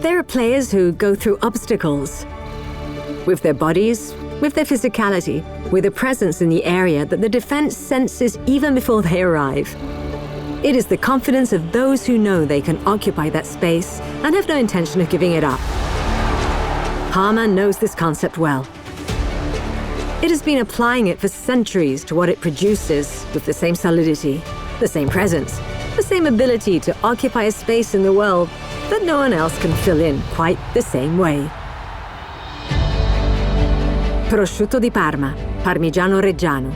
There are players who go through obstacles with their bodies, with their physicality, with a presence in the area that the defense senses even before they arrive. It is the confidence of those who know they can occupy that space and have no intention of giving it up. Parma knows this concept well. It has been applying it for centuries to what it produces with the same solidity, the same presence, the same ability to occupy a space in the world that no one else can fill in quite the same way. Prosciutto di Parma, Parmigiano Reggiano.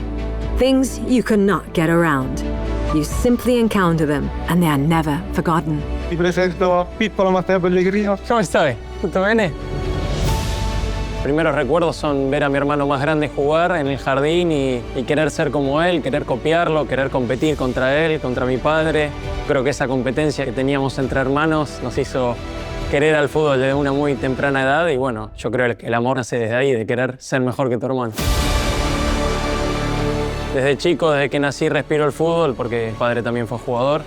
Things you cannot get around. You simply encounter them and they are never forgotten. Ti presento piccolo Mateo Pellegrino. ¿Cómo estás? ¿Todo bien? Primeros recuerdos son ver a mi hermano más grande jugar en el jardín y querer ser como él, querer copiarlo, querer competir contra él, contra mi padre. Creo que esa competencia que teníamos entre hermanos nos hizo querer al fútbol desde una muy temprana edad y bueno, yo creo que el amor nace desde ahí, de querer ser mejor que tu hermano. Desde chico, desde que nací, respiro el fútbol porque mi padre también fue jugador.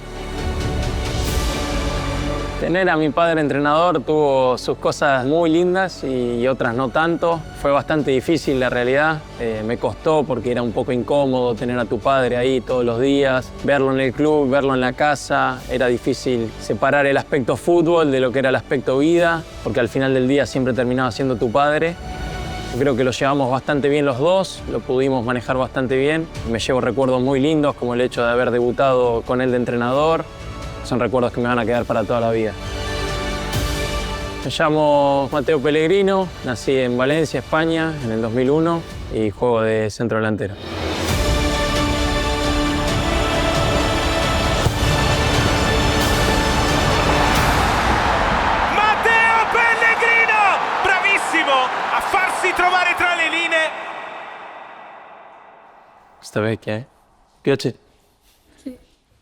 Tener a mi padre entrenador tuvo sus cosas muy lindas y otras no tanto. Fue bastante difícil la realidad. Me costó porque era un poco incómodo tener a tu padre ahí todos los días, verlo en el club, verlo en la casa. Era difícil separar el aspecto fútbol de lo que era el aspecto vida, porque al final del día siempre terminaba siendo tu padre. Creo que lo llevamos bastante bien los dos, lo pudimos manejar bastante bien. Me llevo recuerdos muy lindos, como el hecho de haber debutado con él de entrenador. Son recuerdos que me van a quedar para toda la vida. Me llamo Mateo Pellegrino, nací en Valencia, España, en el 2001 y juego de centro delantero. Mateo Pellegrino! Bravissimo a farsi trovare tra le linee. Questa vecchia, Piace?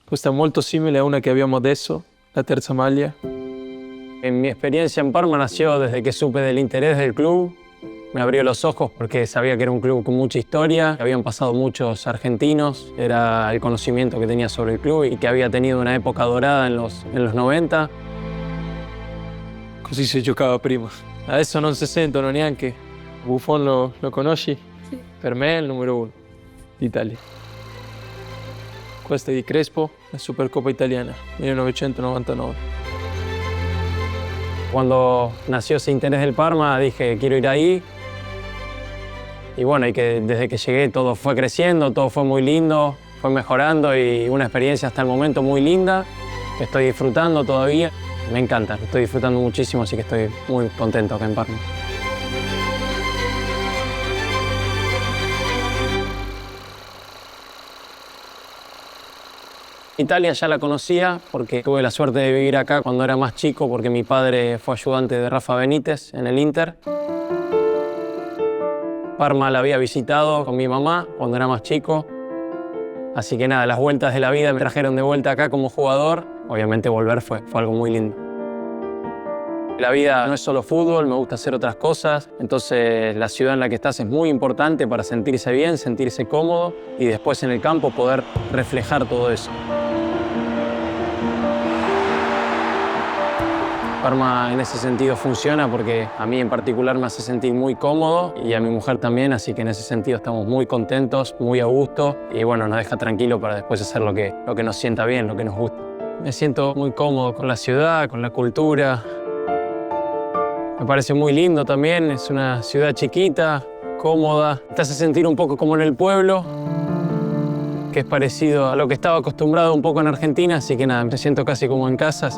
Questa è molto simile a una che abbiamo adesso, la terza maglia. En mi experiencia en Parma nació desde que supe del interés del club. Me abrió los ojos porque sabía que era un club con mucha historia. Habían pasado muchos argentinos, era el conocimiento que tenía sobre el club y que había tenido una época dorada en los 90. Così si giocava prima. Adesso non si sentono neanche. Buffon lo conosci? Sì. Per me è il numero 1 d'Italia. Questa è di Crespo, la Supercoppa italiana, 1999. Cuando nació ese interés del Parma dije quiero ir ahí. Y bueno, y que desde que llegué todo fue creciendo, todo fue muy lindo, fue mejorando y una experiencia hasta el momento muy linda que estoy disfrutando todavía. Me encanta, lo estoy disfrutando muchísimo, así que estoy muy contento acá en Parma. Italia ya la conocía porque tuve la suerte de vivir acá cuando era más chico porque mi padre fue ayudante de Rafa Benítez en el Inter. Parma la había visitado con mi mamá cuando era más chico. Así que nada, las vueltas de la vida me trajeron de vuelta acá como jugador. Obviamente volver fue algo muy lindo. La vida no es solo fútbol, me gusta hacer otras cosas. Entonces la ciudad en la que estás es muy importante para sentirse bien, sentirse cómodo y después en el campo poder reflejar todo eso. Parma en ese sentido funciona porque a mí en particular me hace sentir muy cómodo y a mi mujer también, así que en ese sentido estamos muy contentos, muy a gusto y bueno, nos deja tranquilo para después hacer lo que nos sienta bien, lo que nos gusta. Me siento muy cómodo con la ciudad, con la cultura. Me parece muy lindo también, es una ciudad chiquita, cómoda. Te hace sentir un poco como en el pueblo, que es parecido a lo que estaba acostumbrado un poco en Argentina, así que nada, me siento casi como en casa.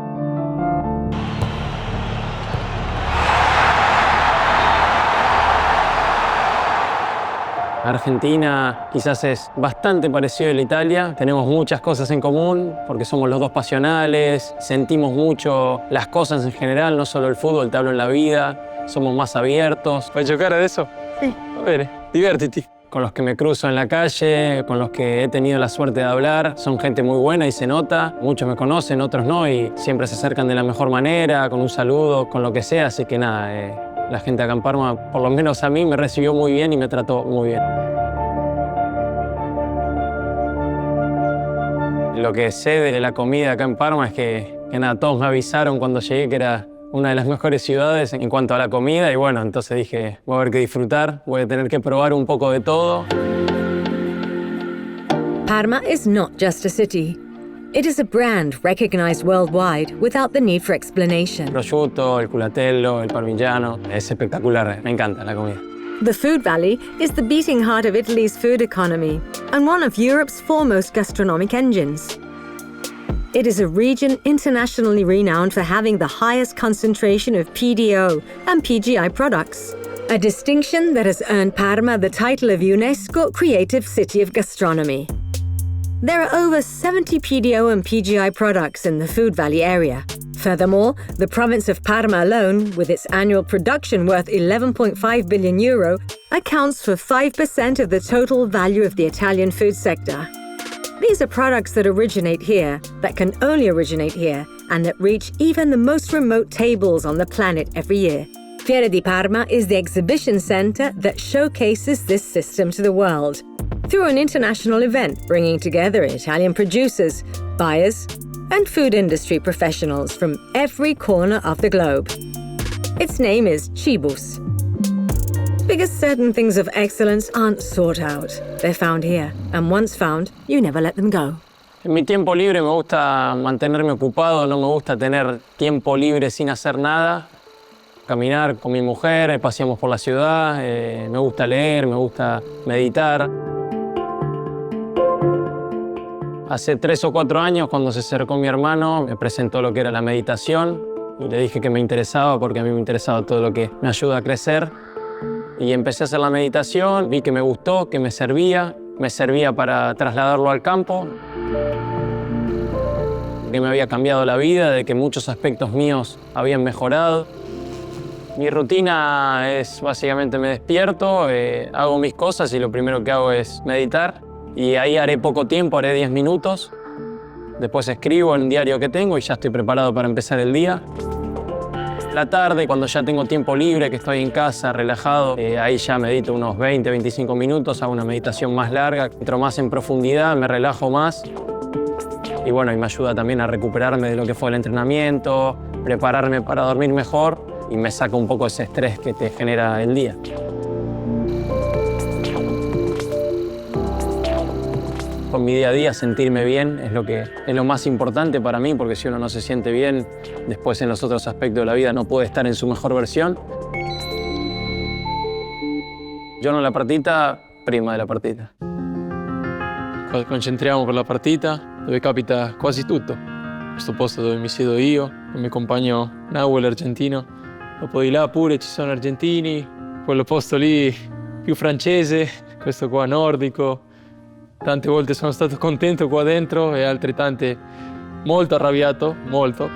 Argentina quizás es bastante parecido a la Italia. Tenemos muchas cosas en común porque somos los dos pasionales, sentimos mucho las cosas en general, no solo el fútbol, te hablo en la vida. Somos más abiertos. ¿Puoi giocare adesso? Sí. Va bene, divertiti. Con los que me cruzo en la calle, con los que he tenido la suerte de hablar, son gente muy buena y se nota. Muchos me conocen, otros no, y siempre se acercan de la mejor manera, con un saludo, con lo que sea. Así que nada, la gente acá en Parma, por lo menos a mí, me recibió muy bien y me trató muy bien. Lo que sé de la comida acá en Parma es que nada, todos me avisaron cuando llegué que era una de las mejores ciudades en cuanto a la comida, y bueno, entonces dije, voy a haber que disfrutar, voy a tener que probar un poco de todo. Parma is not just a city. It is a brand recognized worldwide without the need for explanation. El prosciutto, el culatello, el parmigiano, es espectacular, me encanta la comida. The Food Valley is the beating heart of Italy's food economy and one of Europe's foremost gastronomic engines. It is a region internationally renowned for having the highest concentration of PDO and PGI products, a distinction that has earned Parma the title of UNESCO Creative City of Gastronomy. There are over 70 PDO and PGI products in the Food Valley area. Furthermore, the province of Parma alone, with its annual production worth €11.5 billion, accounts for 5% of the total value of the Italian food sector. These are products that originate here, that can only originate here, and that reach even the most remote tables on the planet every year. Fiera di Parma is the exhibition center that showcases this system to the world through an international event bringing together Italian producers, buyers, and food industry professionals from every corner of the globe. Its name is Cibus, because certain things of excellence aren't sought out. They're found here, and once found, you never let them go. En mi tiempo libre me gusta mantenerme ocupado, no me gusta tener tiempo libre sin hacer nada. Caminar con mi mujer, paseamos por la ciudad, me gusta leer, me gusta meditar. Hace 3 o 4 años, cuando se acercó mi hermano, me presentó lo que era la meditación y le dije que me interesaba porque a mí me interesaba todo lo que me ayuda a crecer. Y empecé a hacer la meditación, vi que me gustó, que me servía para trasladarlo al campo, que me había cambiado la vida, de que muchos aspectos míos habían mejorado. Mi rutina es básicamente me despierto, hago mis cosas y lo primero que hago es meditar. Y ahí haré poco tiempo, haré 10 minutos. Después escribo en el diario que tengo y ya estoy preparado para empezar el día. La tarde, cuando ya tengo tiempo libre, que estoy en casa, relajado, ahí ya medito unos 20, 25 minutos, hago una meditación más larga, entro más en profundidad, me relajo más. Y bueno, y me ayuda también a recuperarme de lo que fue el entrenamiento, prepararme para dormir mejor y me saca un poco ese estrés que te genera el día. Con mi día a día, sentirme bien es lo más importante para mí, porque si uno no se siente bien, después en los otros aspectos de la vida no puede estar en su mejor versione. Giorno della partita, prima della partita. Concentriamo per la partita, dove capita quasi tutto. Questo posto dove mi siedo io, con mio compagno Nahuel, argentino. Dopo di là pure ci sono argentini, quello posto lì più francese, questo qua nordico. Tante volte sono stato contento qua dentro e altre tante molto arrabbiato, molto.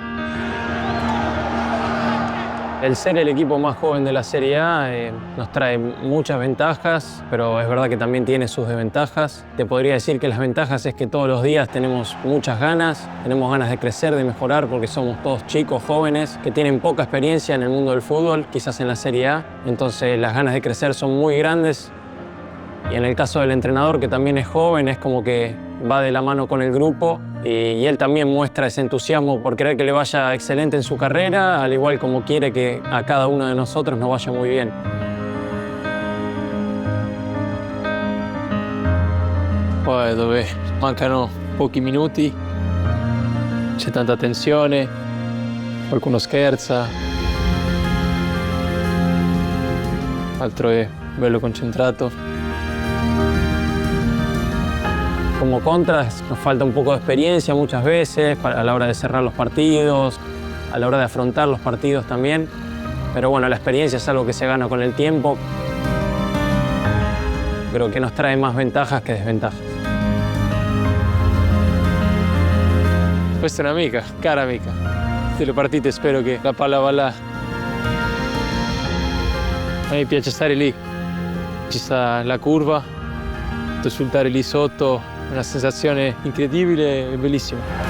El ser el equipo más joven de la Serie A nos trae muchas ventajas, pero es verdad que también tiene sus desventajas. Te podría decir que las ventajas es que todos los días tenemos muchas ganas, tenemos ganas de crecer, de mejorar, porque somos todos chicos, jóvenes, que tienen poca experiencia en el mundo del fútbol, quizás en la Serie A. Entonces las ganas de crecer son muy grandes. Y en el caso del entrenador, que también es joven, es como que va de la mano con el grupo y él también muestra ese entusiasmo por querer que le vaya excelente en su carrera, al igual como quiere que a cada uno de nosotros nos vaya muy bien. Poi dove mancano pochi minuti, c'è tanta tensione, qualcuno scherza, l'altro è bello concentrato. Como contras, nos falta un poco de experiencia muchas veces a la hora de cerrar los partidos, a la hora de afrontar los partidos también. Pero bueno, la experiencia es algo que se gana con el tiempo. Creo que nos trae más ventajas que desventajas. Questa è un'amica, cara amica. Se le partite spero che la palla va là. A me piace stare lì. Ci sta la curva, sultare lì sotto, è una sensazione incredibile e bellissima.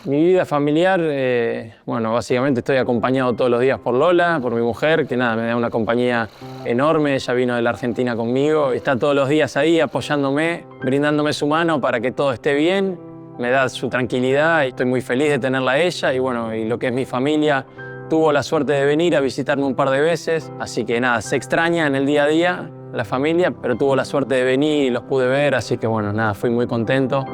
Mi vida familiar, bueno, básicamente estoy acompañado todos los días por Lola, por mi mujer, que nada, me da una compañía enorme. Ella vino de la Argentina conmigo, está todos los días ahí apoyándome, brindándome su mano para que todo esté bien. Me da su tranquilidad y estoy muy feliz de tenerla a ella. Y bueno, y lo que es mi familia, tuvo la suerte de venir a visitarme un par de veces. Así que nada, se extraña en el día a día la familia, pero tuvo la suerte de venir y los pude ver. Así que bueno, nada, fui muy contento.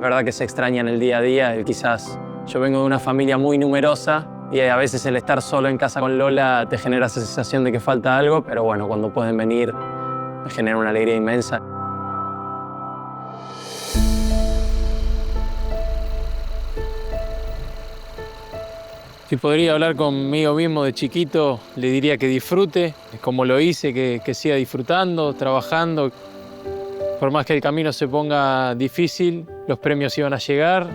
La verdad que se extraña en el día a día. Quizás yo vengo de una familia muy numerosa y a veces el estar solo en casa con Lola te genera esa sensación de que falta algo, pero bueno, cuando pueden venir me genera una alegría inmensa. Si podría hablar conmigo mismo de chiquito, le diría que disfrute, como lo hice, que siga disfrutando, trabajando. Por más que el camino se ponga difícil, los premios iban a llegar.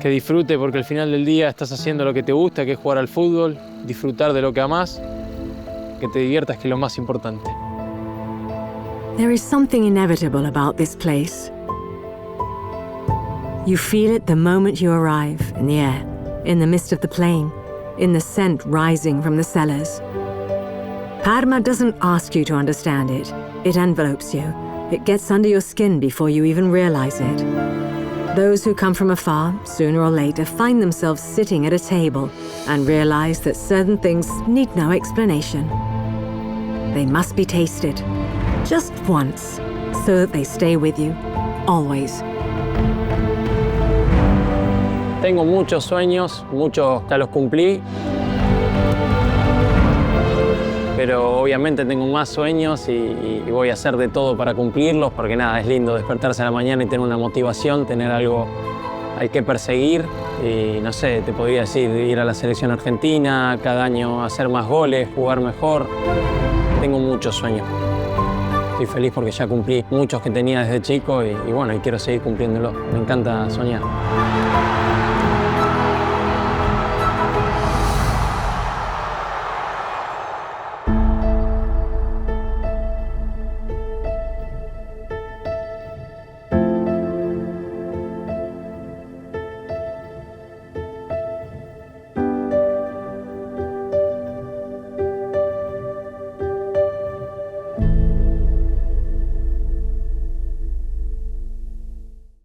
Que disfrute porque al final del día estás haciendo lo que te gusta, que es jugar al fútbol, disfrutar de lo que amás, que te diviertas, que es lo más importante. There is something inevitable about this place. You feel it the moment you arrive, in the air, in the mist of the plain, in the scent rising from the cellars. Parma doesn't ask you to understand it. It envelopes you. It gets under your skin before you even realize it. Those who come from afar, sooner or later, find themselves sitting at a table and realize that certain things need no explanation. They must be tasted, just once, so that they stay with you, always. Tengo muchos sueños, muchos ya los cumplí. Pero obviamente tengo más sueños y voy a hacer de todo para cumplirlos, porque nada, es lindo despertarse a la mañana y tener una motivación, tener algo al que perseguir. Y no sé, te podría decir, ir a la selección argentina, cada año hacer más goles, jugar mejor. Tengo muchos sueños. Estoy feliz porque ya cumplí muchos que tenía desde chico y bueno, y quiero seguir cumpliéndolos. Me encanta soñar.